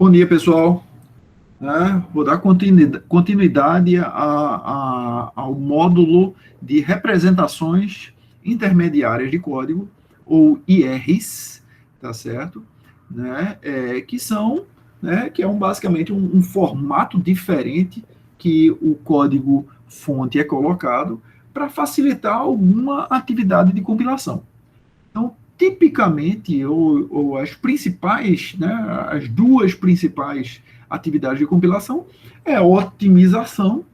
Bom dia, pessoal. Vou dar continuidade ao módulo de representações intermediárias de código, ou IRs, tá certo? Que é basicamente um formato diferente que o código fonte é colocado para facilitar alguma atividade de compilação. Então, tipicamente, ou as principais, as duas principais atividades de compilação é a otimização,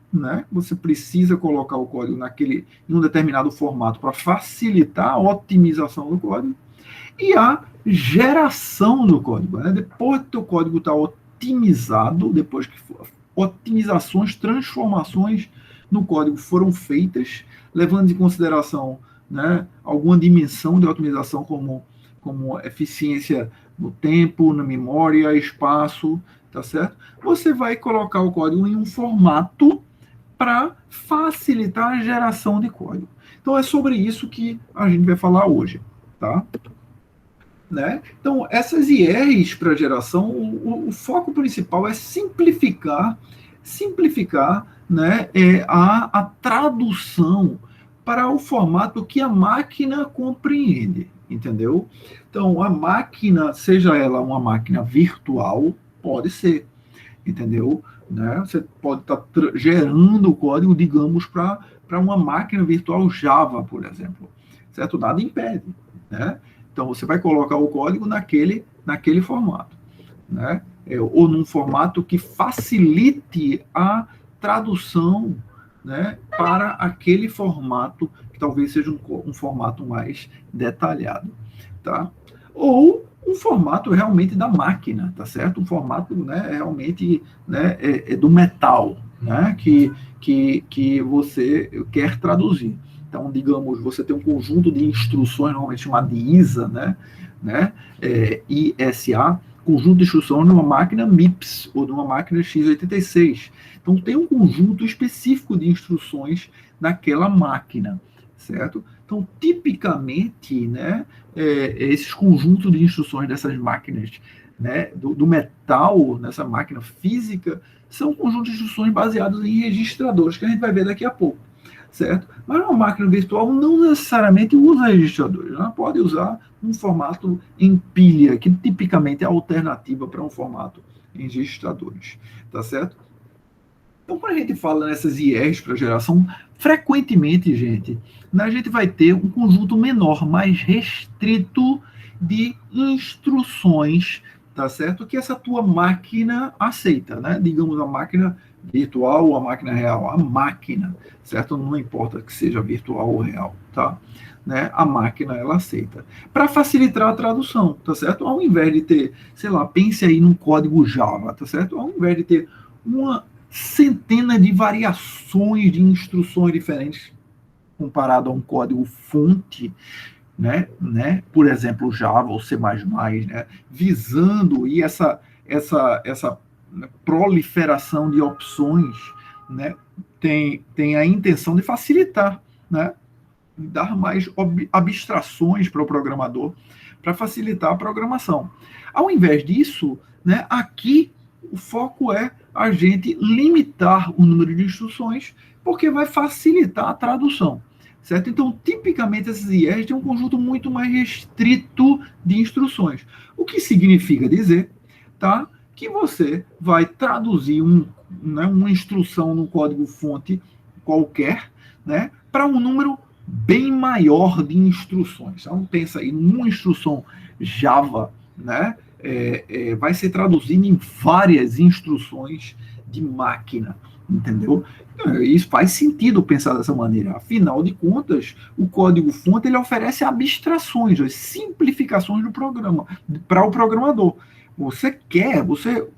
você precisa colocar o código em um determinado formato para facilitar a otimização do código, e a geração do código. Depois que o código está otimizado, depois que otimizações, transformações no código foram feitas, levando em consideração alguma dimensão de otimização como eficiência no tempo, na memória, espaço, tá certo? Você vai colocar o código em um formato para facilitar a geração de código. Então é sobre isso que a gente vai falar hoje, tá? Então, essas IRs para geração, o foco principal é simplificar a tradução para o formato que a máquina compreende, entendeu? Então, a máquina, seja ela uma máquina virtual, pode ser, entendeu? Você pode estar gerando o código, digamos, para uma máquina virtual Java, por exemplo, certo? Nada impede, Então, você vai colocar o código naquele formato, ou num formato que facilite a tradução, para aquele formato, que talvez seja um formato mais detalhado, tá? Ou um formato realmente da máquina, tá certo? Um formato, realmente, do metal, que você quer traduzir. Então, digamos, você tem um conjunto de instruções, normalmente chamado de ISA, ISA, conjunto de instruções numa máquina MIPS ou numa máquina x86. Então, tem um conjunto específico de instruções naquela máquina, certo? Então, tipicamente, esses conjuntos de instruções dessas máquinas, do metal, nessa máquina física, são conjuntos de instruções baseados em registradores, que a gente vai ver daqui a pouco, certo? Mas uma máquina virtual não necessariamente usa registradores, ela pode usar um formato em pilha, que tipicamente é a alternativa para um formato em registradores, tá certo? Então, quando a gente fala nessas IRs para geração, frequentemente, a gente vai ter um conjunto menor, mais restrito de instruções, tá certo? Que essa tua máquina aceita, Digamos, a máquina virtual ou a máquina real, a máquina, certo? Não importa que seja virtual ou real, tá? A máquina, ela aceita. Para facilitar a tradução, tá certo? Ao invés de ter, sei lá, pense aí num código Java, tá certo? Ao invés de ter uma centena de variações de instruções diferentes comparado a um código fonte, por exemplo, Java ou C++, visando e essa proliferação de opções, tem a intenção de facilitar, dar mais abstrações para o programador, para facilitar a programação. Ao invés disso, aqui o foco é a gente limitar o número de instruções, porque vai facilitar a tradução, certo? Então, tipicamente, essas IRs têm um conjunto muito mais restrito de instruções, o que significa dizer, tá, que você vai traduzir uma instrução no código-fonte qualquer, para um número bem maior de instruções. Então, pensa aí, numa instrução Java, vai ser traduzido em várias instruções de máquina, entendeu? Isso faz sentido pensar dessa maneira. Afinal de contas, o código-fonte ele oferece abstrações, as simplificações do programa para o programador. Você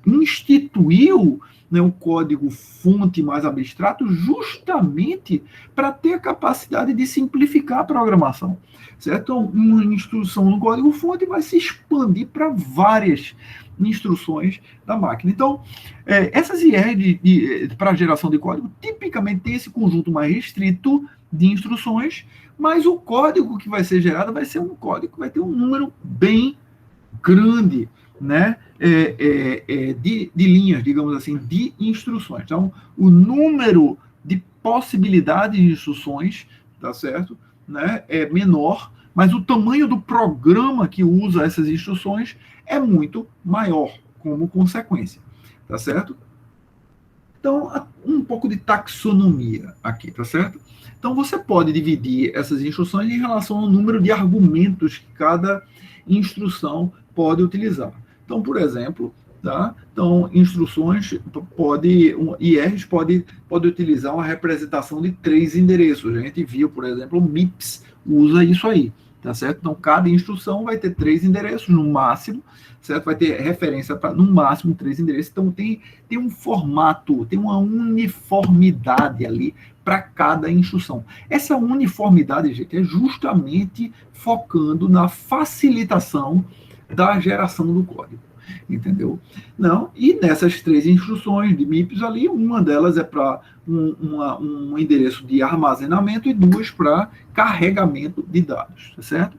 instituiu o código-fonte mais abstrato justamente para ter a capacidade de simplificar a programação, certo? Então, uma instrução no código-fonte vai se expandir para várias instruções da máquina. Então, essas IR para geração de código tipicamente tem esse conjunto mais restrito de instruções, mas o código que vai ser gerado vai ser um código que vai ter um número bem grande né, de linhas, digamos assim, de instruções. Então, o número de possibilidades de instruções, tá certo, né, é menor, mas o tamanho do programa que usa essas instruções é muito maior, como consequência, tá certo? Então, um pouco de taxonomia aqui, tá certo? Então, você pode dividir essas instruções em relação ao número de argumentos que cada instrução pode utilizar. Então, por exemplo, tá? Então, instruções IRs pode utilizar uma representação de 3 endereços. A gente viu, por exemplo, o MIPS usa isso aí, tá certo? Então, cada instrução vai ter 3 endereços no máximo, certo? Vai ter referência para, no máximo, 3 endereços. Então, tem um formato, tem uma uniformidade ali para cada instrução. Essa uniformidade, gente, é justamente focando na facilitação da geração do código. Entendeu? Não, e nessas 3 instruções de MIPS ali, uma delas é para um endereço de armazenamento e 2 para carregamento de dados, tá certo?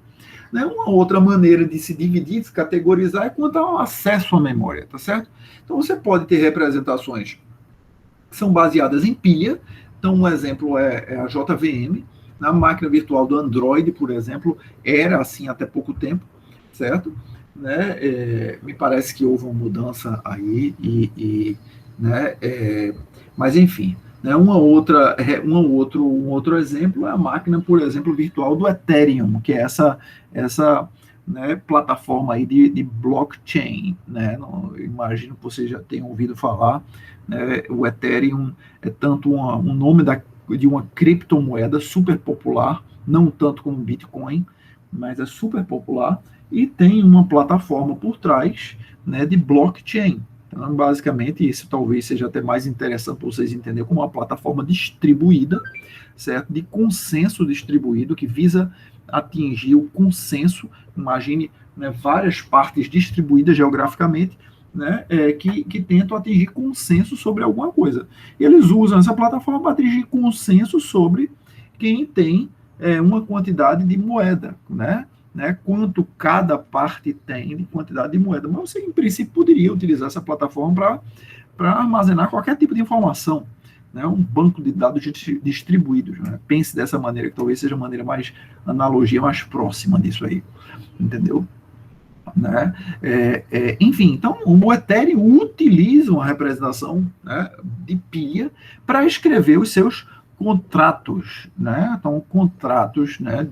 Né? Uma outra maneira de se dividir, de se categorizar, é quanto ao acesso à memória, tá certo? Então você pode ter representações que são baseadas em pilha. Então, um exemplo é a JVM. Na máquina virtual do Android, por exemplo, era assim até pouco tempo, certo? Né? Me parece que houve uma mudança aí, né? Mas enfim, né? Um outro exemplo é a máquina, por exemplo, virtual do Ethereum, que é essa né, plataforma aí de blockchain, né? Não, imagino que vocês já tenham ouvido falar, né? O Ethereum é tanto um nome de uma criptomoeda super popular, não tanto como Bitcoin, mas é super popular, e tem uma plataforma por trás, né, de blockchain. Então, basicamente, isso talvez seja até mais interessante para vocês entenderem como uma plataforma distribuída, certo? De consenso distribuído, que visa atingir o consenso. Imagine, né, várias partes distribuídas geograficamente, né, que tentam atingir consenso sobre alguma coisa. E eles usam essa plataforma para atingir consenso sobre quem tem uma quantidade de moeda, né, quanto cada parte tem de quantidade de moeda. Mas você, em princípio, poderia utilizar essa plataforma para armazenar qualquer tipo de informação, né, um banco de dados distribuídos. Né? Pense dessa maneira, que talvez seja a maneira mais, analogia mais próxima disso aí, entendeu? Né? Enfim, então o Ethereum utiliza uma representação, né, de pilha para escrever os seus contratos, né? Então, contratos, né,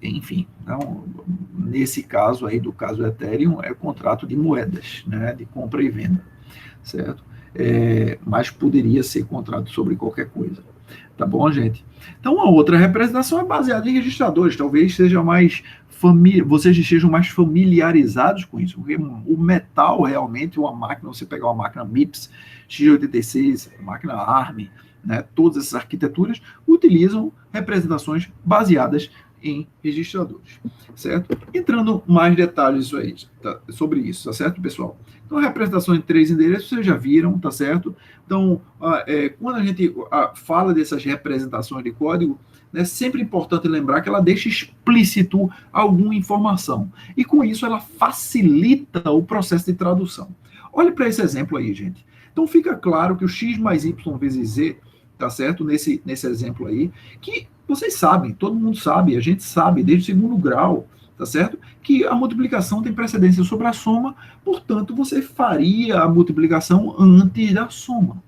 enfim, então, nesse caso aí, do caso Ethereum, é contrato de moedas, né, de compra e venda, certo? Mas poderia ser contrato sobre qualquer coisa. Tá bom, gente? Então, a outra representação é baseada em registradores. Talvez seja mais vocês estejam mais familiarizados com isso, porque o metal realmente, uma máquina, você pegar uma máquina MIPS, x86, máquina ARM, né, todas essas arquiteturas utilizam representações baseadas em registradores, certo? Entrando mais detalhes sobre isso, tá certo, pessoal? Então, a representação em 3 endereços, vocês já viram, tá certo? Então, quando a gente fala dessas representações de código, é sempre importante lembrar que ela deixa explícito alguma informação. E com isso ela facilita o processo de tradução. Olhe para esse exemplo aí, gente. Então fica claro que o x mais y vezes z, tá certo? Nesse exemplo aí, que vocês sabem, todo mundo sabe, a gente sabe desde o 2º grau, tá certo? Que a multiplicação tem precedência sobre a soma, portanto você faria a multiplicação antes da soma,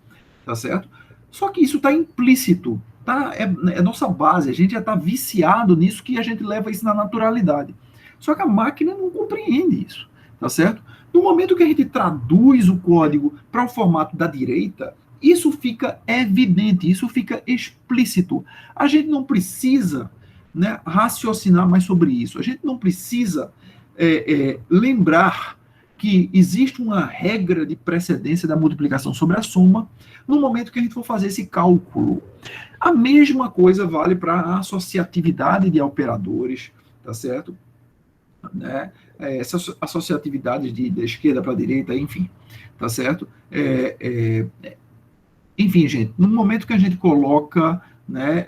tá certo? Só que isso está implícito, tá? É nossa base, a gente já está viciado nisso, que a gente leva isso na naturalidade. Só que a máquina não compreende isso, tá certo? No momento que a gente traduz o código para o formato da direita, isso fica evidente, isso fica explícito. A gente não precisa, né, raciocinar mais sobre isso. A gente não precisa lembrar que existe uma regra de precedência da multiplicação sobre a soma no momento que a gente for fazer esse cálculo. A mesma coisa vale para a associatividade de operadores, tá certo? Né? Essas associatividades da esquerda para a direita, enfim, tá certo? Enfim, gente, no momento que a gente coloca, né,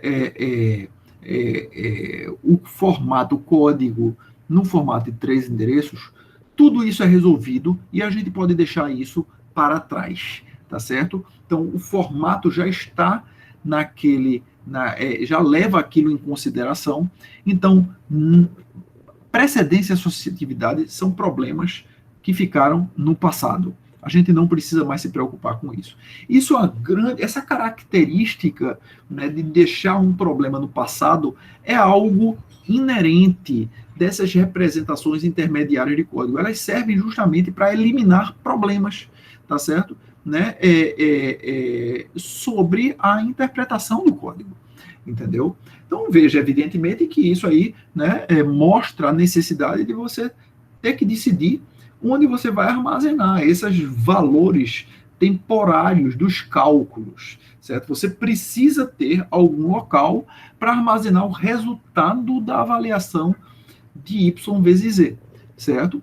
o formato, o código, no formato de 3 endereços, tudo isso é resolvido e a gente pode deixar isso para trás, tá certo? Então, o formato já está já leva aquilo em consideração. Então, precedência e associatividade são problemas que ficaram no passado. A gente não precisa mais se preocupar com isso. Essa característica, né, de deixar um problema no passado é algo inerente dessas representações intermediárias de código. Elas servem justamente para eliminar problemas, tá certo? Né, sobre a interpretação do código, entendeu? Então, veja, evidentemente, que isso aí, né, mostra a necessidade de você ter que decidir onde você vai armazenar esses valores temporários dos cálculos, certo? Você precisa ter algum local para armazenar o resultado da avaliação de y vezes z, certo?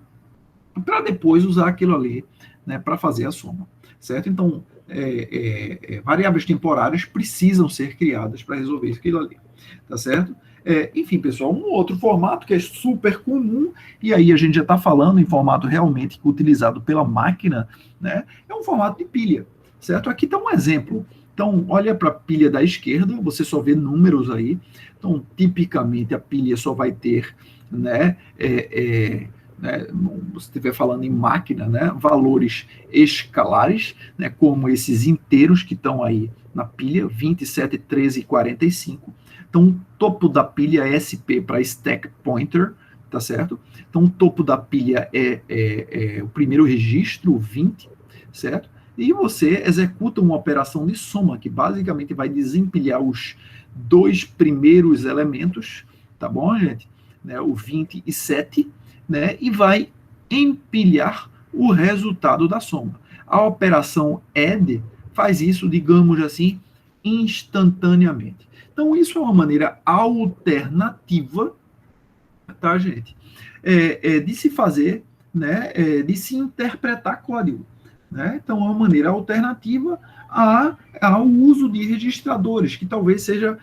Para depois usar aquilo ali, né, para fazer a soma, certo? Então, variáveis temporárias precisam ser criadas para resolver aquilo ali, tá certo? Enfim, pessoal, um outro formato que é super comum, e aí a gente já está falando em formato realmente utilizado pela máquina, né, é um formato de pilha, certo? Aqui está um exemplo. Então, olha para a pilha da esquerda, você só vê números aí. Então, tipicamente, a pilha só vai ter, né, se estiver falando em máquina, né, valores escalares, né, como esses inteiros que estão aí na pilha, 27, 13 e 45. Então, o topo da pilha é SP para Stack Pointer, tá certo? Então, o topo da pilha é o primeiro registro, o 20, certo? E você executa uma operação de soma, que basicamente vai desempilhar os dois primeiros elementos, tá bom, gente? Né, o 27, né, e vai empilhar o resultado da soma. A operação add faz isso, digamos assim, instantaneamente. Então, isso é uma maneira alternativa, tá, gente? De se fazer, né, de se interpretar código. Né? Então, é uma maneira alternativa ao uso de registradores, que talvez seja,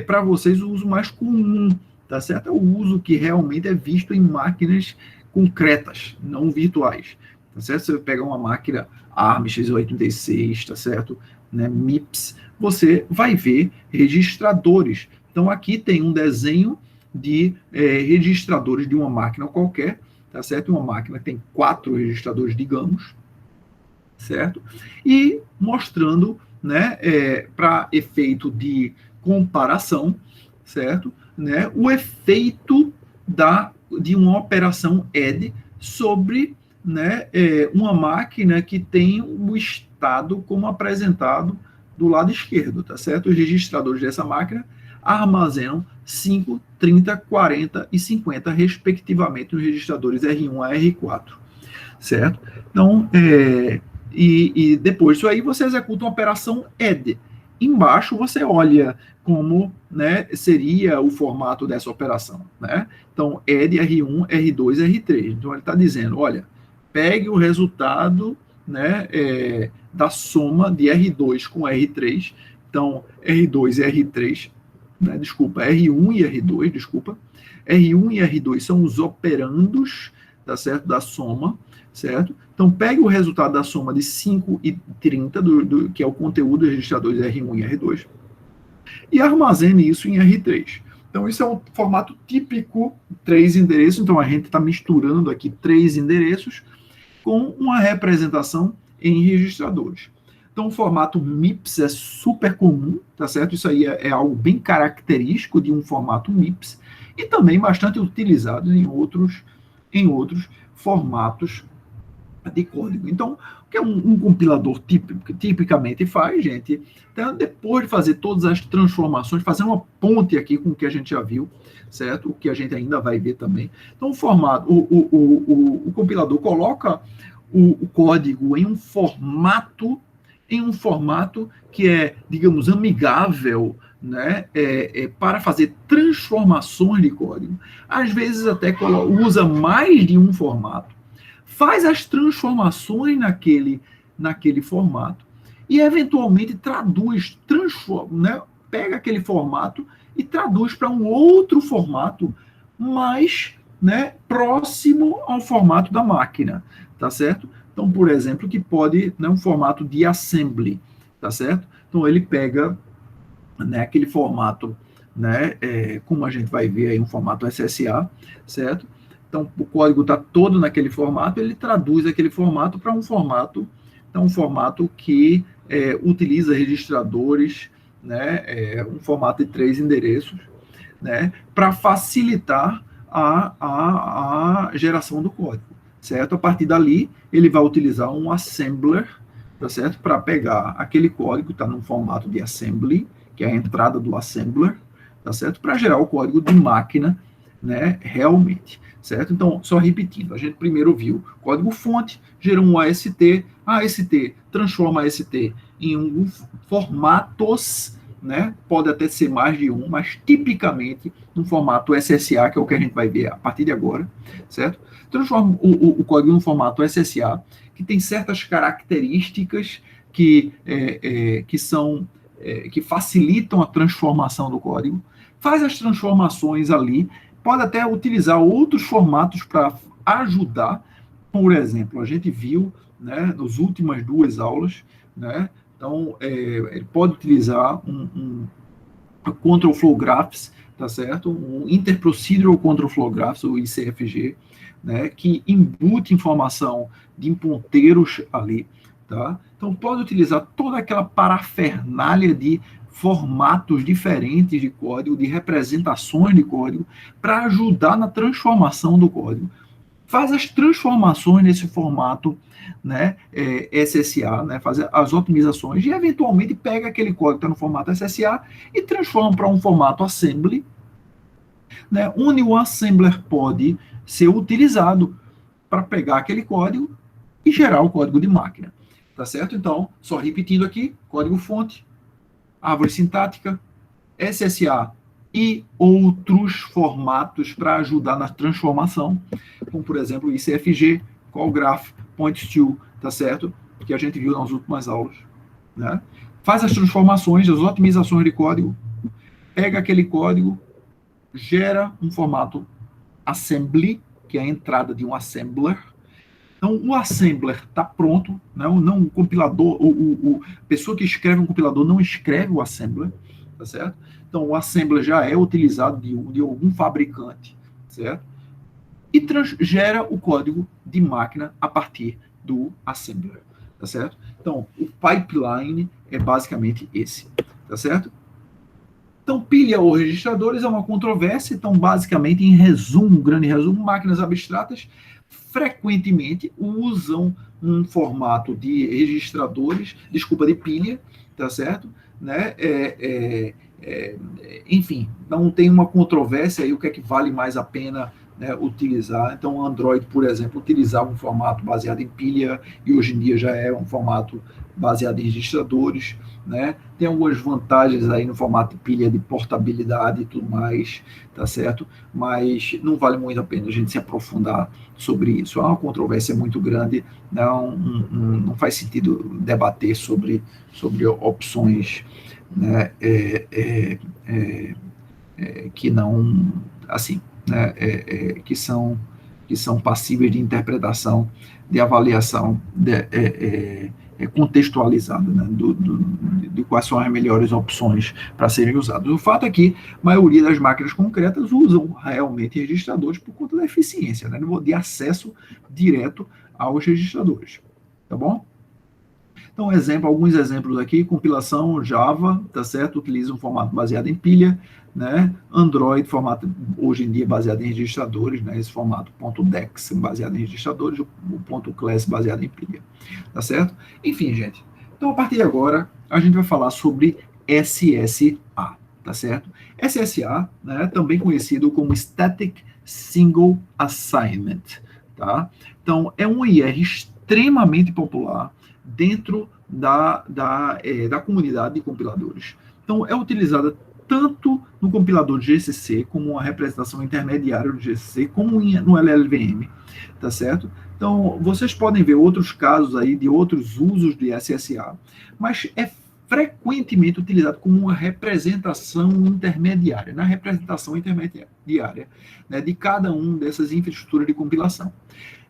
para vocês, o uso mais comum, tá certo? É o uso que realmente é visto em máquinas concretas, não virtuais, tá certo? Você pega uma máquina ARM x86, tá certo? Né, MIPS, você vai ver registradores. Então, aqui tem um desenho de registradores de uma máquina qualquer, tá certo? Uma máquina que tem 4 registradores, digamos, certo? E mostrando, né, para efeito de comparação, certo? Né, o efeito de uma operação add sobre, né, uma máquina que tem o estado como apresentado do lado esquerdo, tá certo? Os registradores dessa máquina armazenam 5, 30, 40 e 50, respectivamente, nos registradores R1 a R4, certo? Então, e depois disso aí você executa uma operação add. Embaixo você olha como, né, seria o formato dessa operação, né? Então, add R1, R2, R3. Então, ele está dizendo, olha, pegue o resultado, né, da soma de R2 com R3. Então, R2 e R3, né, desculpa, R1 e R2, desculpa. R1 e R2 são os operandos, tá certo, da soma, certo? Então, pegue o resultado da soma de 5 e 30, que é o conteúdo dos registradores R1 e R2, e armazene isso em R3. Então, isso é um formato típico, 3 endereços. Então, a gente está misturando aqui 3 endereços com uma representação em registradores. Então, o formato MIPS é super comum, tá certo? Isso aí é algo bem característico de um formato MIPS e também bastante utilizado em outros formatos de código. Então, o que um compilador tipicamente faz, gente, então, depois de fazer todas as transformações, fazer uma ponte aqui com o que a gente já viu, certo? O que a gente ainda vai ver também. Então, o compilador coloca o código em um formato que é, digamos, amigável, né, para fazer transformações de código. Às vezes até usa mais de um formato, faz as transformações naquele formato e eventualmente né, pega aquele formato e traduz para um outro formato mais né, próximo ao formato da máquina, tá certo? Então, por exemplo, que pode, né, um formato de assembly, tá certo? Então, ele pega, né, aquele formato, né, como a gente vai ver aí, um formato SSA, certo? Então, o código está todo naquele formato, ele traduz aquele formato para um formato, então, um formato que utiliza registradores, né, um formato de 3 endereços, né, para facilitar a geração do código, certo? A partir dali, ele vai utilizar um assembler, tá certo? Para pegar aquele código que está no formato de assembly, que é a entrada do assembler, tá certo? Para gerar o código de máquina, né, realmente, certo? Então, só repetindo, a gente primeiro viu código-fonte, gerou um AST, a AST transforma a AST em um formatos, né? Pode até ser mais de um, mas tipicamente no formato SSA, que é o que a gente vai ver a partir de agora, certo? Transforma o código no formato SSA, que tem certas características que facilitam a transformação do código, faz as transformações ali, pode até utilizar outros formatos para ajudar. Por exemplo, a gente viu, né, nas últimas 2 aulas, né, então, ele pode utilizar um Control Flow Graphs, tá certo? Um Interprocedural Control Flow Graphs, o ICFG, né, que embute informação de ponteiros ali, tá? Então, pode utilizar toda aquela parafernália de formatos diferentes de código, de representações de código, para ajudar na transformação do código. Faz as transformações nesse formato, né, SSA, né, fazer as otimizações e eventualmente pega aquele código que está no formato SSA e transforma para um formato assembly, né, onde o assembler pode ser utilizado para pegar aquele código e gerar o código de máquina, tá certo? Então, só repetindo aqui, código-fonte, árvore sintática, SSA e outros formatos para ajudar na transformação, como, por exemplo, o ICFG, CallGraph, PointTo, tá certo? Que a gente viu nas últimas aulas, né? Faz as transformações, as otimizações de código, pega aquele código, gera um formato assembly, que é a entrada de um assembler. Então, o assembler está pronto, né? Não o compilador, a pessoa que escreve um compilador não escreve o assembler, tá certo? Então, o assembler já é utilizado de algum fabricante, certo? E gera o código de máquina a partir do assembler, tá certo? Então, o pipeline é basicamente esse, tá certo? Então, pilha ou registradores é uma controvérsia. Então, basicamente, em resumo, grande resumo, máquinas abstratas frequentemente usam um formato de registradores, de pilha, tá certo? Né? Enfim, não tem uma controvérsia aí o que é que vale mais a pena, né, utilizar. Então, o Android, por exemplo, utilizava um formato baseado em pilha e hoje em dia já é um formato baseado em registradores, né? Tem algumas vantagens aí no formato de pilha de portabilidade e tudo mais, tá certo? Mas não vale muito a pena a gente se aprofundar sobre isso. Há uma controvérsia muito grande, não faz sentido debater sobre opções, né, que não, assim, né, que são passíveis de interpretação, de avaliação contextualizada, né, de quais são as melhores opções para serem usadas. O fato é que a maioria das máquinas concretas usam realmente registradores por conta da eficiência, né, de acesso direto aos registradores. Tá bom? Então, alguns exemplos aqui, compilação Java, tá certo? Utiliza um formato baseado em pilha, né? Android, formato hoje em dia baseado em registradores, né? Esse formato .dex baseado em registradores, o .class baseado em pilha, tá certo? Enfim, gente. Então, a partir de agora, a gente vai falar sobre SSA, tá certo? SSA, né? Também conhecido como Static Single Assignment, tá? Então, é um IR extremamente popular dentro da comunidade de compiladores. Então, é utilizada tanto no compilador de GCC, como uma representação intermediária do GCC, como no LLVM, tá certo? Então, vocês podem ver outros casos aí de outros usos de SSA, mas é frequentemente utilizado como uma representação intermediária, na representação intermediária, né, de cada uma dessas infraestruturas de compilação.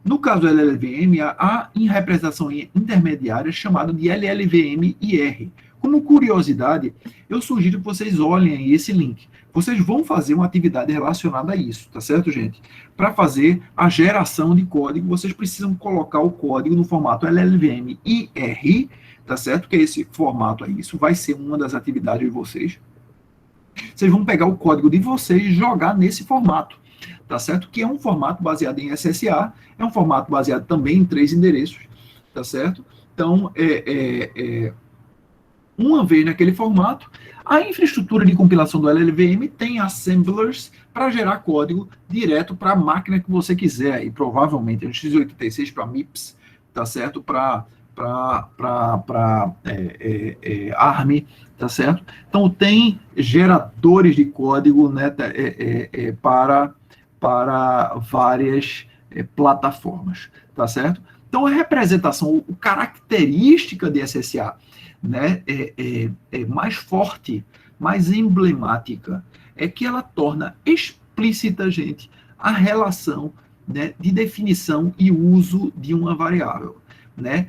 No caso do LLVM, há em representação intermediária chamada de LLVM-IR. Como curiosidade, eu sugiro que vocês olhem aí esse link. Vocês vão fazer uma atividade relacionada a isso, tá certo, gente? Para fazer a geração de código, vocês precisam colocar o código no formato LLVM-IR, tá certo? Que é esse formato aí. Isso vai ser uma das atividades de vocês. Vocês vão pegar o código de vocês e jogar nesse formato, tá certo? Que é um formato baseado em SSA, é um formato baseado também em 3 endereços, tá certo? Então, uma vez naquele formato, a infraestrutura de compilação do LLVM tem assemblers para gerar código direto para a máquina que você quiser, e provavelmente um x86 para MIPS, tá certo? Para ARM, tá certo? Então, tem geradores de código, né, para várias plataformas, tá certo? Então, a representação, a característica de SSA, né, mais forte, mais emblemática, é que ela torna explícita, gente, a relação, né, de definição e uso de uma variável, né,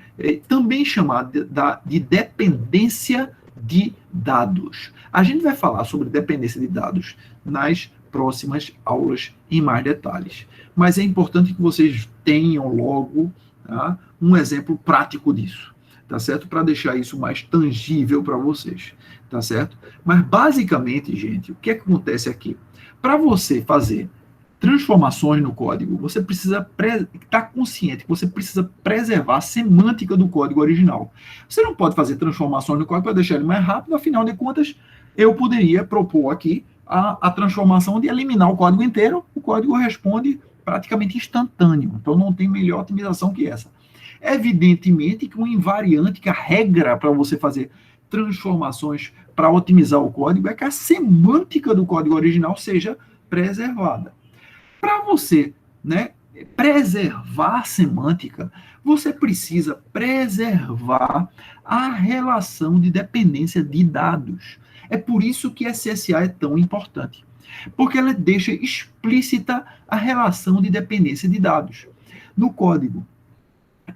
também chamada de dependência de dados. A gente vai falar sobre dependência de dados nas próximas aulas em mais detalhes, mas é importante que vocês tenham logo, tá, um exemplo prático disso, tá certo? Para deixar isso mais tangível para vocês, tá certo? Mas basicamente, gente, o que acontece aqui? Para você fazer transformações no código, você precisa estar consciente que você precisa preservar a semântica do código original. Você não pode fazer transformações no código para deixar ele mais rápido, afinal de contas, eu poderia propor aqui a transformação de eliminar o código inteiro, o código responde praticamente instantâneo, então não tem melhor otimização que essa. Evidentemente que um invariante, que a regra para você fazer transformações para otimizar o código é que a semântica do código original seja preservada. Para você, né, preservar a semântica, você precisa preservar a relação de dependência de dados. É por isso que SSA é tão importante, porque ela deixa explícita a relação de dependência de dados no código.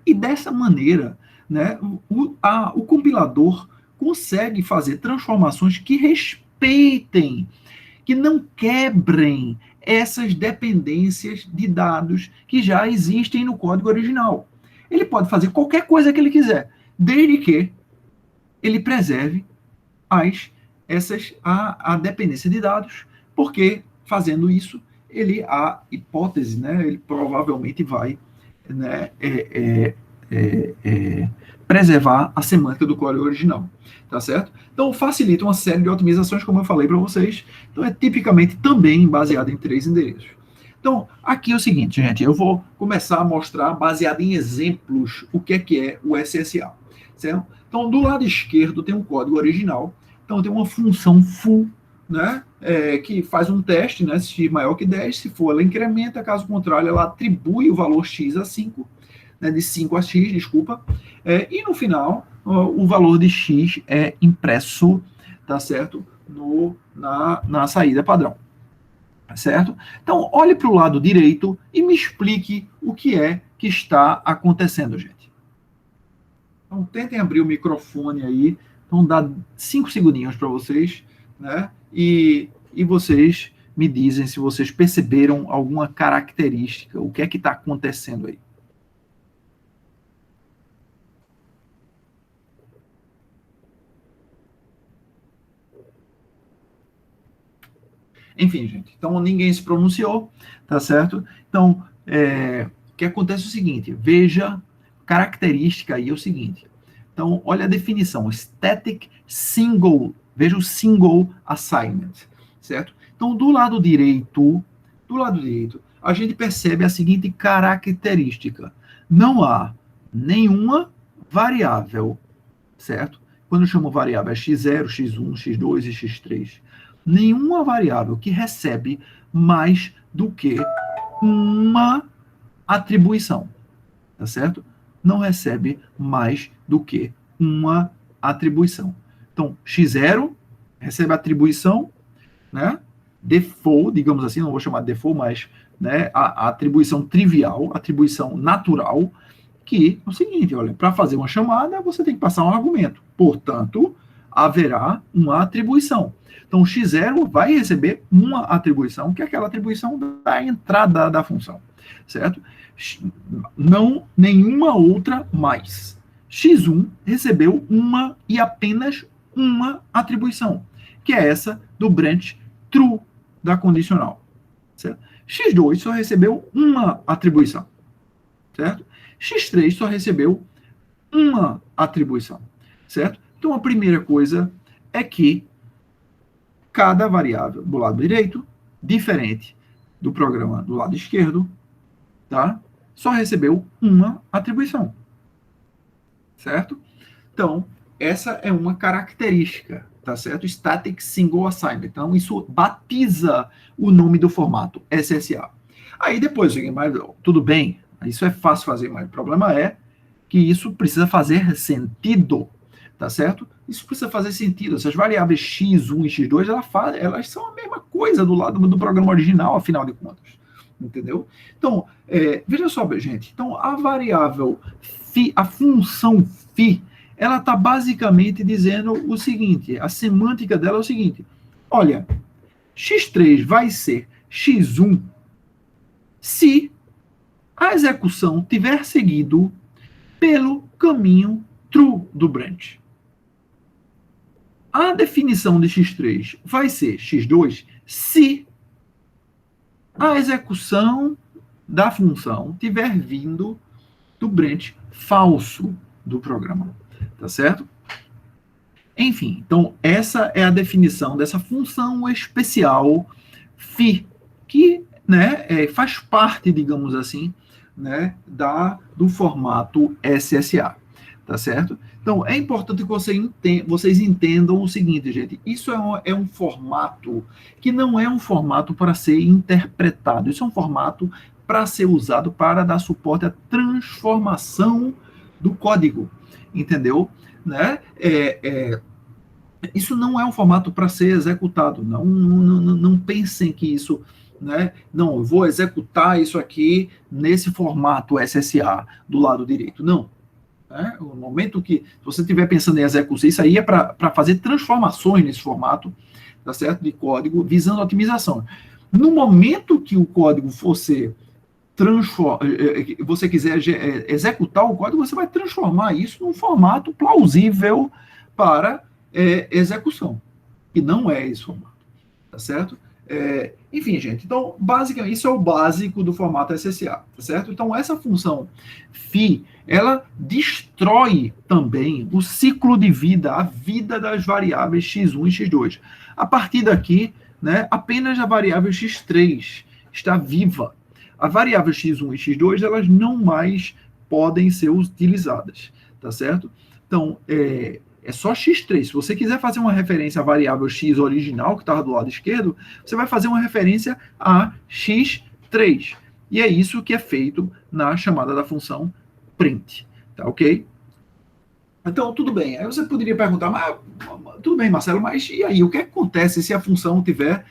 E dessa maneira, né, o compilador consegue fazer transformações que respeitem, que não quebrem essas dependências de dados que já existem no código original. Ele pode fazer qualquer coisa que ele quiser, desde que ele preserve a dependência de dados, porque fazendo isso, a hipótese, né, ele provavelmente vai, né, preservar a semântica do código original, tá certo? Então, facilita uma série de otimizações, como eu falei para vocês. Então, é tipicamente também baseado em 3 endereços. Então, aqui é o seguinte, gente, eu vou começar a mostrar, baseado em exemplos, o que é o SSA, certo? Então, do lado esquerdo tem um código original, então tem uma função foo, né, que faz um teste, né, se x maior que 10, se for ela incrementa, caso contrário ela atribui o valor x a 5, né, de 5 a x, desculpa, e no final o valor de x é impresso, tá certo, na saída padrão, certo? Então, olhe para o lado direito e me explique o que é que está acontecendo, gente. Então, tentem abrir o microfone aí, então dá 5 segundinhos para vocês, né, e vocês me dizem se vocês perceberam alguma característica, o que é que está acontecendo aí. Enfim, gente, então ninguém se pronunciou, tá certo? Então, o que acontece é o seguinte, veja, característica aí é o seguinte. Então, olha a definição, static single, veja o single assignment, certo? Então, do lado direito, a gente percebe a seguinte característica, não há nenhuma variável, certo? Quando eu chamo variável é x0, x1, x2 e x3. Nenhuma variável que recebe mais do que uma atribuição, tá certo? Não recebe mais do que uma atribuição. Então, x0 recebe a atribuição, né, default, digamos assim, não vou chamar de default, mas, né, a atribuição trivial, atribuição natural, que é o seguinte, olha, para fazer uma chamada, você tem que passar um argumento. Portanto, haverá uma atribuição. Então, x0 vai receber uma atribuição, que é aquela atribuição da entrada da função, certo? Não nenhuma outra mais. x1 recebeu uma e apenas uma atribuição, que é essa do branch true da condicional, certo? x2 só recebeu uma atribuição, certo? x3 só recebeu uma atribuição, certo? Então, a primeira coisa é que cada variável do lado direito, diferente do programa do lado esquerdo, tá? Só recebeu uma atribuição, certo? Então, essa é uma característica, tá certo? Static Single Assignment. Então, isso batiza o nome do formato, SSA. Aí depois, mas tudo bem, isso é fácil fazer, mas o problema é que isso precisa fazer sentido, tá certo? Isso precisa fazer sentido. Essas variáveis x1 e x2, elas são a mesma coisa do lado do programa original, afinal de contas. Entendeu? Então, veja só, gente. Então, a variável φ, a função φ, ela está basicamente dizendo o seguinte, a semântica dela é o seguinte, olha, x3 vai ser x1 se a execução tiver seguido pelo caminho true do branch. A definição de x3 vai ser x2 se a execução da função tiver vindo do branch falso do programa, tá certo? Enfim, então essa é a definição dessa função especial φ, que, né, faz parte, digamos assim, né, do formato SSA, tá certo? Então, é importante que vocês entendam o seguinte, gente, isso é um formato que não é um formato para ser interpretado, isso é um formato para ser usado para dar suporte à transformação do código, entendeu? Né? Isso não é um formato para ser executado, não pensem que isso, né? Não, eu vou executar isso aqui nesse formato SSA do lado direito, não. O momento que você estiver pensando em executar, isso aí é para fazer transformações nesse formato, tá certo? De código, visando otimização. No momento que o código for ser você quiser executar o código, você vai transformar isso num formato plausível para execução. E não é esse formato, tá certo? Enfim, gente, então, basicamente, isso é o básico do formato SSA, tá certo? Então, essa função φ, ela destrói também o ciclo de vida, a vida das variáveis x1 e x2. A partir daqui, né, apenas a variável x3 está viva. A variável x1 e x2, elas não mais podem ser utilizadas, tá certo? Então, é só x3. Se você quiser fazer uma referência à variável x original, que estava do lado esquerdo, você vai fazer uma referência a x3. E é isso que é feito na chamada da função print, tá ok? Então, tudo bem. Aí você poderia perguntar, mas tudo bem, Marcelo, mas e aí? O que acontece se a função tiver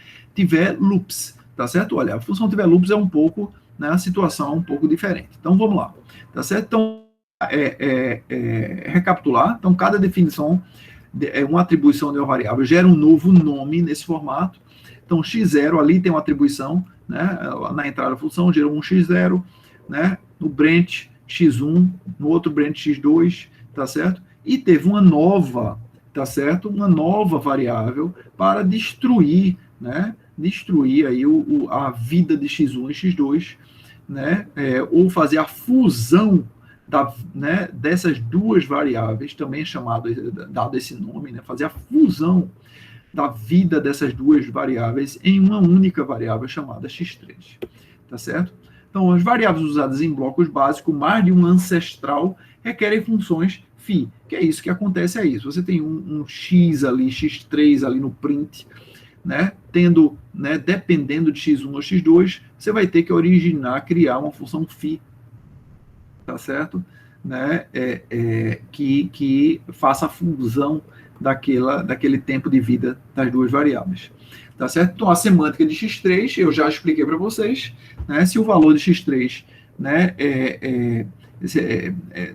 loops? Tá certo? Olha, a função tiver loops é um pouco, né, a situação é um pouco diferente. Então, vamos lá. Tá certo? Então, recapitular. Então, cada definição, uma atribuição de uma variável, gera um novo nome nesse formato. Então, x0, ali tem uma atribuição, né, na entrada da função, gerou um x0, né, no branch x1, no outro branch x2, tá certo? E teve uma nova, tá certo? Uma nova variável para destruir, né, destruir aí a vida de x1 e x2, né, ou fazer a fusão né, dessas duas variáveis, também dado esse nome, né, fazer a fusão da vida dessas duas variáveis em uma única variável chamada x3, tá certo? Então, as variáveis usadas em blocos básicos, mais de um ancestral, requerem funções φ, que é isso que acontece aí. Se você tem um x ali, x3 ali no print, né, dependendo de x1 ou x2, você vai ter que criar uma função φ, tá certo? Né, que faça a fusão daquele tempo de vida das duas variáveis. Tá certo? Então, a semântica de x3, eu já expliquei para vocês, né? Se o valor de x3, né,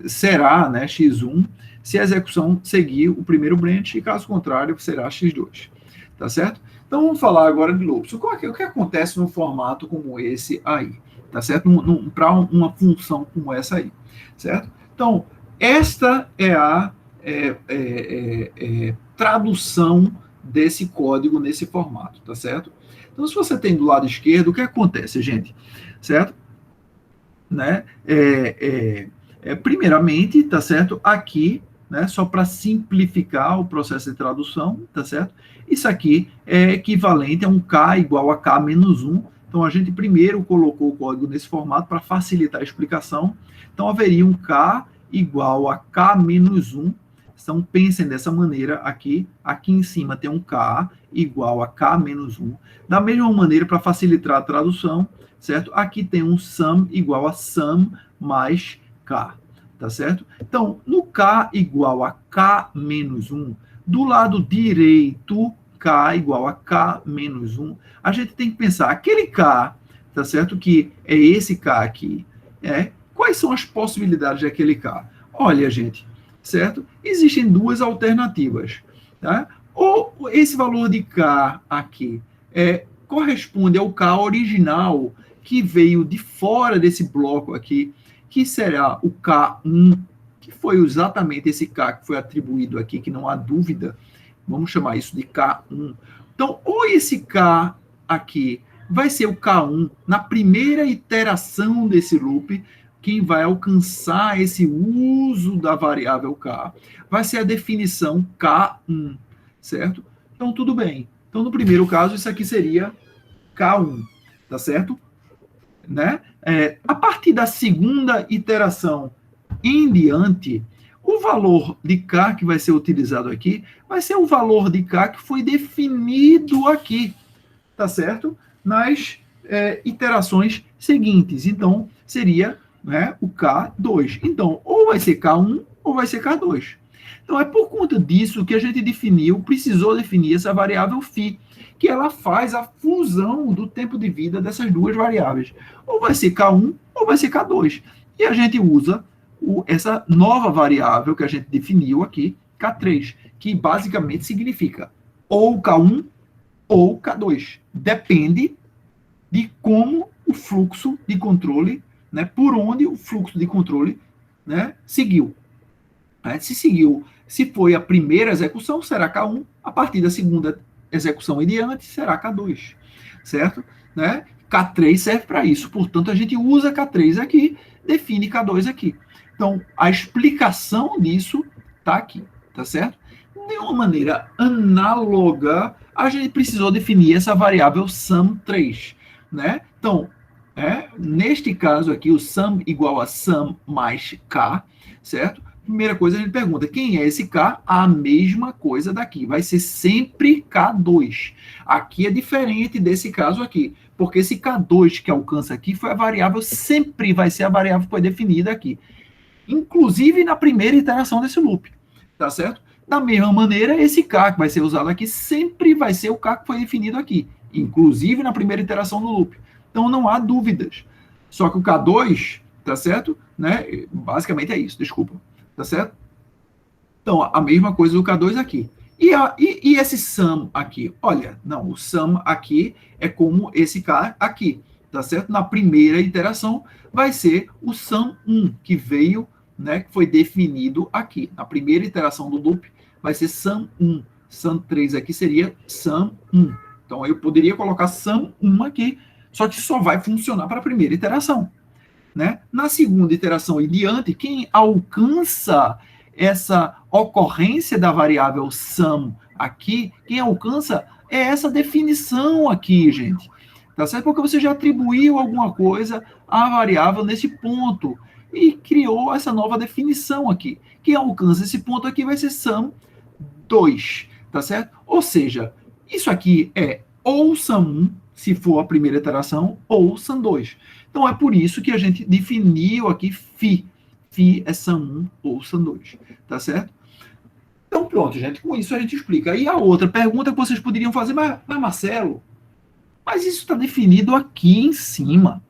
será, né, x1, se a execução seguir o primeiro branch, e caso contrário, será x2. Tá certo? Então, vamos falar agora de loops. O que acontece num formato como esse aí? Tá certo? Para uma função como essa aí. Certo? Então, esta é a tradução desse código nesse formato, tá certo? Então, se você tem do lado esquerdo, o que acontece, gente? Certo? Né? Primeiramente, tá certo? Aqui, né? Só para simplificar o processo de tradução, tá certo? Isso aqui é equivalente a um K igual a K menos 1. Então, a gente primeiro colocou o código nesse formato para facilitar a explicação. Então, haveria um K igual a K menos 1. Então, pensem dessa maneira aqui. Aqui em cima tem um K igual a K menos 1. Da mesma maneira, para facilitar a tradução, certo? Aqui tem um sum igual a sum mais K, tá certo? Então, no K igual a K menos 1, do lado direito, K igual a K menos 1, a gente tem que pensar, aquele K, tá certo? Que é esse K aqui, quais são as possibilidades daquele K? Olha, gente, certo? Existem duas alternativas, tá? Ou esse valor de K aqui corresponde ao K original que veio de fora desse bloco aqui, que será o K1, que foi exatamente esse K que foi atribuído aqui, que não há dúvida, vamos chamar isso de K1. Então, ou esse K aqui vai ser o K1 na primeira iteração desse loop, quem vai alcançar esse uso da variável K vai ser a definição K1, certo? Então, tudo bem. Então, no primeiro caso, isso aqui seria K1, tá certo? Né? A partir da segunda iteração em diante, o valor de K que vai ser utilizado aqui vai ser o valor de K que foi definido aqui, tá certo? Nas iterações seguintes. Então, seria, né, o K2. Então, ou vai ser K1 ou vai ser K2. Então, é por conta disso que a gente precisou definir essa variável φ, que ela faz a fusão do tempo de vida dessas duas variáveis. Ou vai ser K1 ou vai ser K2. E a gente usa essa nova variável que a gente definiu aqui, K3, que basicamente significa ou K1 ou K2. Depende de como o fluxo de controle, né, por onde o fluxo de controle, né, seguiu. Se foi a primeira execução, será K1, a partir da segunda execução em diante, será K2, certo? Né? K3 serve para isso, portanto, a gente usa K3 aqui, define K2 aqui. Então, a explicação disso está aqui, tá certo? De uma maneira análoga, a gente precisou definir essa variável sum3, né? Então, neste caso aqui, o sum igual a sum mais K, certo? Primeira coisa, a gente pergunta, quem é esse K? A mesma coisa daqui, vai ser sempre K2. Aqui é diferente desse caso aqui, porque esse K2 que alcança aqui foi a variável, sempre vai ser a variável que foi definida aqui. Inclusive na primeira iteração desse loop, tá certo? Da mesma maneira, esse K que vai ser usado aqui sempre vai ser o K que foi definido aqui, inclusive na primeira iteração do loop. Então não há dúvidas. Só que o K2, tá certo? Né? Basicamente é isso, desculpa. Tá certo? Então, a mesma coisa do K2 aqui. E esse sum aqui? Olha, não, o sum aqui é como esse K aqui, tá certo? Na primeira iteração vai ser o sum1, que veio, né, que foi definido aqui. Na primeira iteração do loop vai ser sum1. Sum3 aqui seria sum1. Então, eu poderia colocar sum1 aqui, só que só vai funcionar para a primeira iteração. Né? Na segunda iteração e diante, quem alcança essa ocorrência da variável sum aqui, quem alcança é essa definição aqui, gente. Tá certo? Porque você já atribuiu alguma coisa à variável nesse ponto e criou essa nova definição aqui. Quem alcança esse ponto aqui vai ser sum2, tá certo? Ou seja, isso aqui é ou sum1, se for a primeira iteração, ou sum2. Então, é por isso que a gente definiu aqui φ. Φ é sum1 ou sum2, tá certo? Então, pronto, gente, com isso a gente explica. E a outra pergunta que vocês poderiam fazer, mas Marcelo, mas isso está definido aqui em cima,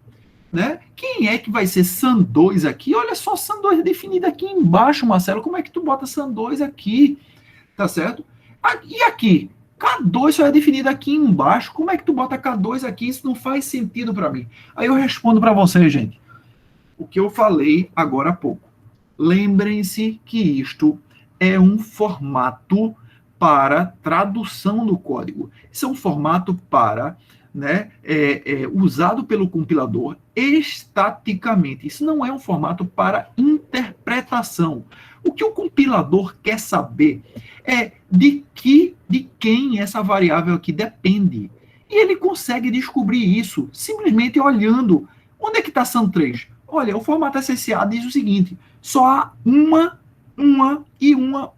né? Quem é que vai ser SAN2 aqui? Olha só, SAN2 é definido aqui embaixo, Marcelo. Como é que tu bota SAN2 aqui? Tá certo? E aqui? K2 só é definido aqui embaixo. Como é que tu bota K2 aqui? Isso não faz sentido para mim. Aí eu respondo para vocês, gente, o que eu falei agora há pouco. Lembrem-se que isto é um formato para tradução do código. Isso é um formato para, né, usado pelo compilador estaticamente. Isso não é um formato para interpretação. O que o compilador quer saber é de quem essa variável aqui depende. E ele consegue descobrir isso simplesmente olhando. Onde é que está SAM3? Olha, o formato SSA diz o seguinte: só há uma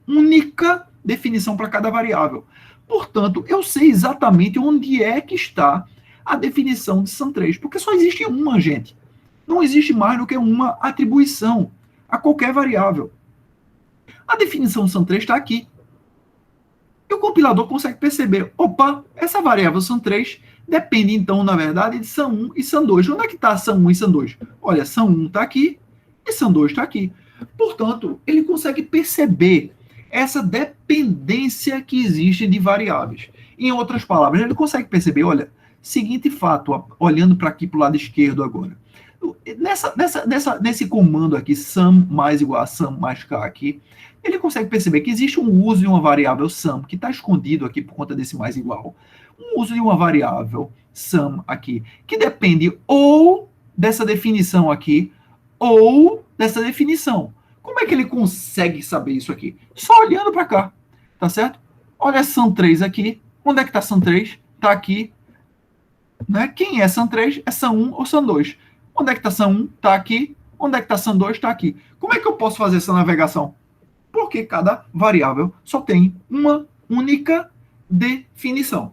única definição para cada variável. Portanto, eu sei exatamente onde é que está a definição de SAM3, porque só existe uma, gente. Não existe mais do que uma atribuição a qualquer variável. A definição de SAM3 está aqui. E o compilador consegue perceber, opa, essa variável SAM3 depende, então, na verdade, de SAM1 e SAM2. Onde é que está SAM1 e SAM2? Olha, SAM1 está aqui e SAM2 está aqui. Portanto, ele consegue perceber essa dependência que existe de variáveis. Em outras palavras, ele consegue perceber, olha, seguinte fato, olhando para aqui para o lado esquerdo agora. Nesse comando aqui, sum mais igual a sum mais k aqui, ele consegue perceber que existe um uso de uma variável sum, que está escondido aqui por conta desse mais igual. Um uso de uma variável sum aqui, que depende ou dessa definição aqui, ou dessa definição. Como é que ele consegue saber isso aqui? Só olhando para cá, tá certo? Olha SAM3 aqui. Onde é que está SAM3? Está aqui. Né? Quem é SAM3? É SAM1 ou SAM2? Onde é que está SAM1? Está aqui. Onde é que está SAM2? Está aqui. Como é que eu posso fazer essa navegação? Porque cada variável só tem uma única definição.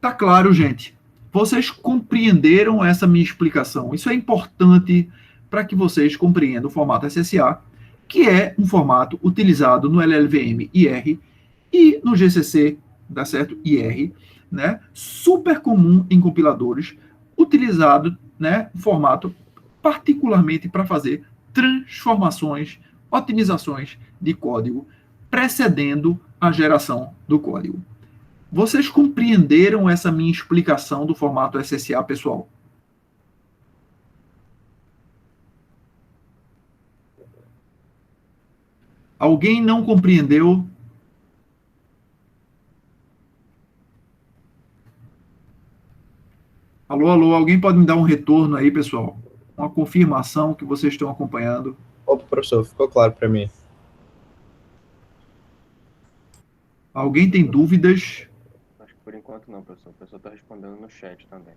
Tá claro, gente? Vocês compreenderam essa minha explicação? Isso é importante para que vocês compreendam o formato SSA, que é um formato utilizado no LLVM IR e no GCC, dá certo? IR, né? Super comum em compiladores, utilizado, né, um formato particularmente para fazer transformações, otimizações de código, precedendo a geração do código. Vocês compreenderam essa minha explicação do formato SSA, pessoal? Alguém não compreendeu? Alô, alô, alguém pode me dar um retorno aí, pessoal? Uma confirmação que vocês estão acompanhando. Opa, professor, ficou claro para mim. Alguém tem dúvidas? Acho que por enquanto não, professor. O professor está respondendo no chat também.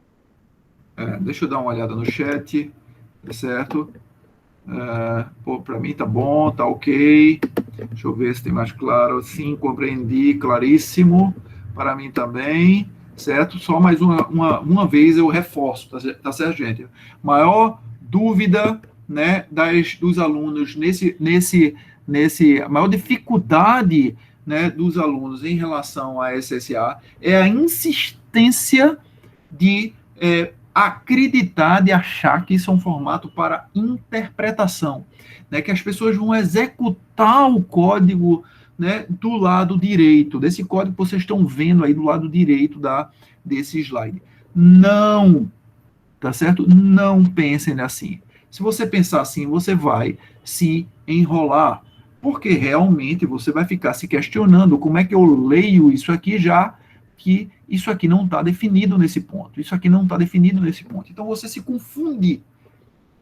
Deixa eu dar uma olhada no chat, tá certo? Para mim tá bom, tá ok. Deixa eu ver se tem mais claro. Sim, compreendi, claríssimo. Para mim também, certo? Só mais uma vez eu reforço, tá certo, gente? Maior dúvida, né, dos alunos a maior dificuldade, né, dos alunos em relação a SSA é a insistência de acreditar, de achar que isso é um formato para interpretação, né, que as pessoas vão executar o código, né, do lado direito, desse código que vocês estão vendo aí do lado direito desse slide. Não, tá certo? Não pensem assim. Se você pensar assim, você vai se enrolar, porque realmente você vai ficar se questionando como é que eu leio isso aqui já que isso aqui não está definido nesse ponto, isso aqui não está definido nesse ponto. Então você se confunde,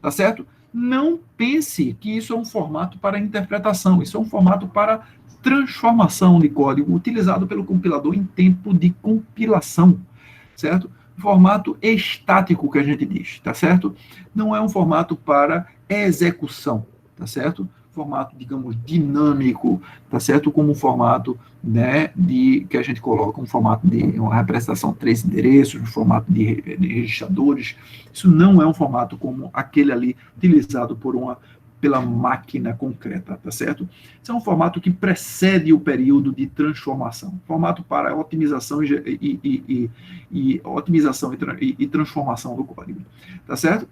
tá certo? Não pense que isso é um formato para interpretação, isso é um formato para transformação de código utilizado pelo compilador em tempo de compilação, certo? Formato estático que a gente diz, tá certo? Não é um formato para execução, tá certo? Formato, digamos, dinâmico, tá certo? Como um formato, né, que a gente coloca um formato de uma representação 3 endereços, um formato de registradores. Isso não é um formato como aquele ali utilizado por uma pela máquina concreta, tá certo? Esse é um formato que precede o período de transformação, formato para otimização e transformação do código, tá certo?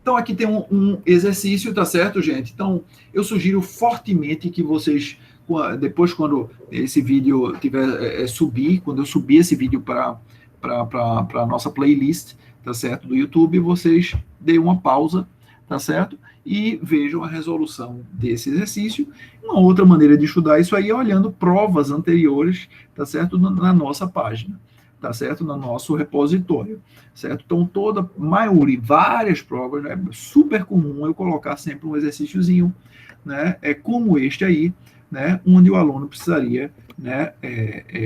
Então, aqui tem um exercício, tá certo, gente? Então, eu sugiro fortemente que vocês, depois, quando esse vídeo tiver subir, quando eu subir esse vídeo para a nossa playlist, tá certo, do YouTube, vocês deem uma pausa, tá certo? E vejam a resolução desse exercício. Uma outra maneira de estudar isso aí é olhando provas anteriores, tá certo, na nossa página, tá certo, no nosso repositório, certo? Então, toda maioria, várias provas, é super comum eu colocar sempre um exercíciozinho, né, como este aí, né, onde o aluno precisaria, né,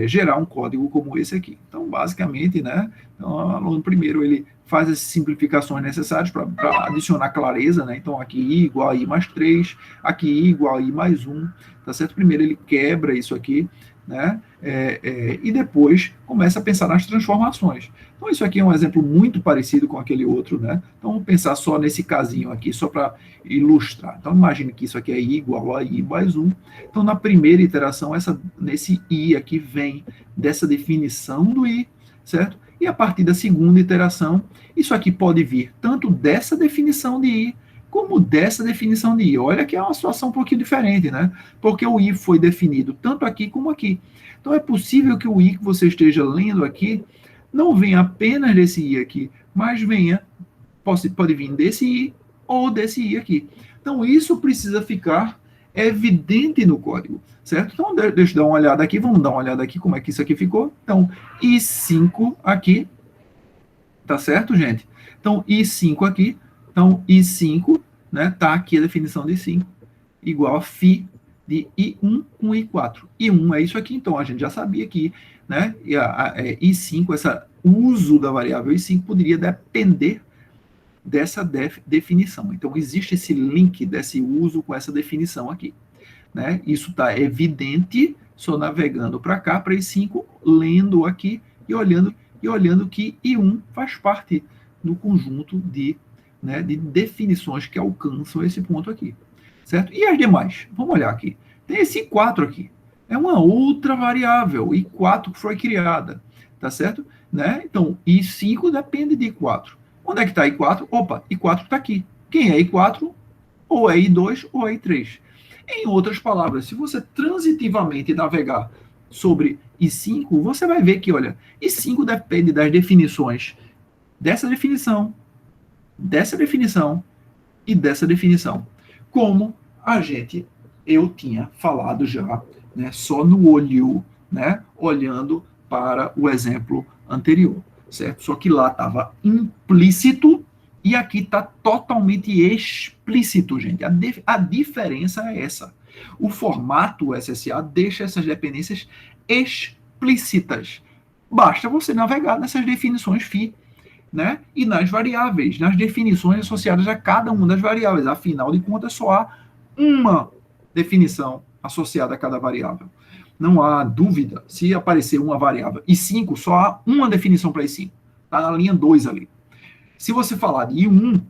gerar um código como esse aqui. Então, basicamente, né, então, o aluno primeiro ele faz as simplificações necessárias para adicionar clareza, né? Então, aqui I igual a I mais 3, aqui I igual a I mais 1, tá certo? Primeiro ele quebra isso aqui, né? E depois começa a pensar nas transformações. Então, isso aqui é um exemplo muito parecido com aquele outro, né? Então, vamos pensar só nesse casinho aqui, só para ilustrar. Então, imagine que isso aqui é I igual a I mais 1. Então, na primeira iteração, nesse I aqui vem dessa definição do I, certo? E a partir da segunda iteração, isso aqui pode vir tanto dessa definição de I, como dessa definição de I. Olha que é uma situação um pouquinho diferente, né? Porque o I foi definido tanto aqui como aqui. Então, é possível que o I que você esteja lendo aqui não venha apenas desse I aqui, mas pode vir desse I ou desse I aqui. Então, isso precisa ficar evidente no código, certo? Então, deixa eu dar uma olhada aqui, vamos dar uma olhada aqui como é que isso aqui ficou. Então, I5 aqui, tá certo, gente? Então, I5 aqui, então, I5, né, tá aqui a definição de 5, igual a φ de I1 com I4. I1 é isso aqui, então, a gente já sabia que, né, I5, esse uso da variável I5 poderia depender dessa definição. Então, existe esse link desse uso com essa definição aqui, né? Isso está evidente, só navegando para cá, para I5, lendo aqui e olhando que I1 faz parte do conjunto de definições que alcançam esse ponto aqui, certo? E as demais? Vamos olhar aqui. Tem esse I4 aqui. É uma outra variável, I4 que foi criada, tá certo? Né? Então, I5 depende de I4. Onde é que está I4? Opa, I4 está aqui. Quem é I4? Ou é I2 ou é I3. Em outras palavras, se você transitivamente navegar sobre I5, você vai ver que, olha, I5 depende das definições dessa definição e dessa definição. Como eu tinha falado já, né, só no olho, né, olhando para o exemplo anterior. Certo? Só que lá estava implícito e aqui está totalmente explícito, gente. A diferença é essa. O formato SSA deixa essas dependências explícitas. Basta você navegar nessas definições φ, né? E nas variáveis, nas definições associadas a cada uma das variáveis. Afinal de contas, só há uma definição associada a cada variável. Não há dúvida, se aparecer uma variável I5, só há uma definição para I5. Está na linha 2 ali. Se você falar de I1,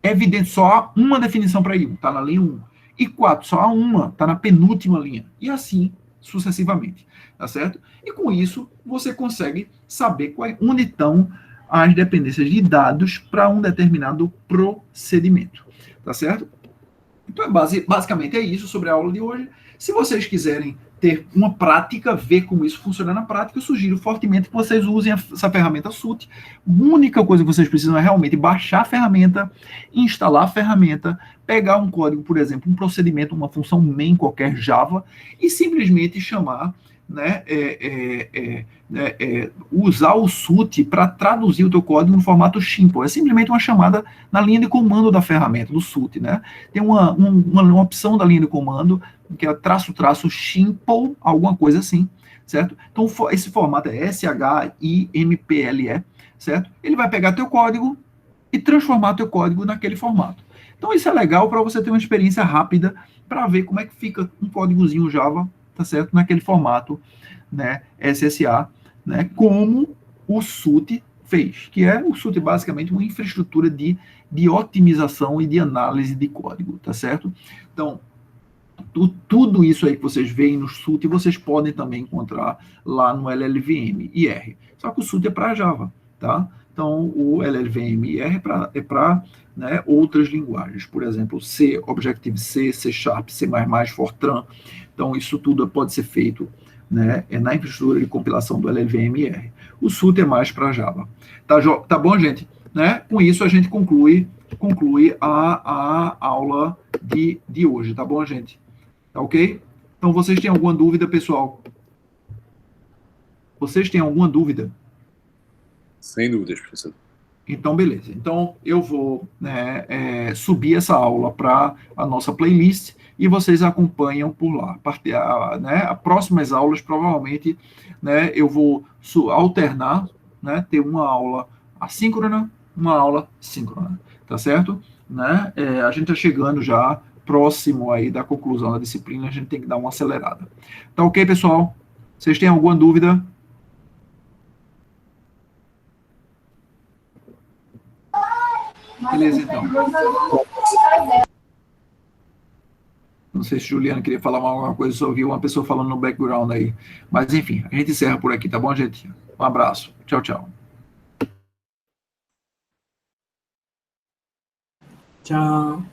é evidente, só há uma definição para I1, está na linha 1. I4, só há uma, está na penúltima linha. E assim, sucessivamente. Tá certo? E com isso, você consegue saber onde estão as dependências de dados para um determinado procedimento. Tá certo? Então, basicamente é isso sobre a aula de hoje. Se vocês quiserem ter uma prática, ver como isso funciona na prática, eu sugiro fortemente que vocês usem essa ferramenta SUT. A única coisa que vocês precisam é realmente baixar a ferramenta, instalar a ferramenta, pegar um código, por exemplo, um procedimento, uma função main qualquer Java, e simplesmente chamar, né, usar o SUT para traduzir o teu código no formato simple. É simplesmente uma chamada na linha de comando da ferramenta, do SUT, né? Tem uma opção da linha de comando que é --simple, alguma coisa assim, certo? Então, esse formato é SHIMPLE, certo? Ele vai pegar teu código e transformar teu código naquele formato. Então, isso é legal para você ter uma experiência rápida para ver como é que fica um códigozinho Java, tá certo? Naquele formato, né, SSA, né, como o SUT fez, que é o SUT basicamente uma infraestrutura de de otimização e de análise de código, tá certo? Então, tudo isso aí que vocês veem no SUT, vocês podem também encontrar lá no LLVM e R. Só que o SUT é para Java, tá? Então, o LLVM e R é para né, outras linguagens, por exemplo, C, Objective-C, C#, C++, Fortran. Então, isso tudo pode ser feito né, na infraestrutura de compilação do LLVM e R. O SUT é mais para Java. Tá bom, gente? Né? Com isso, a gente conclui a aula de hoje, tá bom, gente? Tá ok? Então, vocês têm alguma dúvida, pessoal? Vocês têm alguma dúvida? Sem dúvidas, professor. Então, beleza. Então, eu vou né, subir essa aula para a nossa playlist e vocês acompanham por lá. As próximas aulas, provavelmente, né, eu vou alternar, né, ter uma aula assíncrona, uma aula síncrona, tá certo? Né? A gente está chegando já próximo aí da conclusão da disciplina, a gente tem que dar uma acelerada. Tá ok, pessoal? Vocês têm alguma dúvida? Beleza, então. Não sei se Juliana queria falar alguma coisa, só ouvi uma pessoa falando no background aí. Mas, enfim, a gente encerra por aqui, tá bom, gente? Um abraço. Tchau, tchau. Tchau.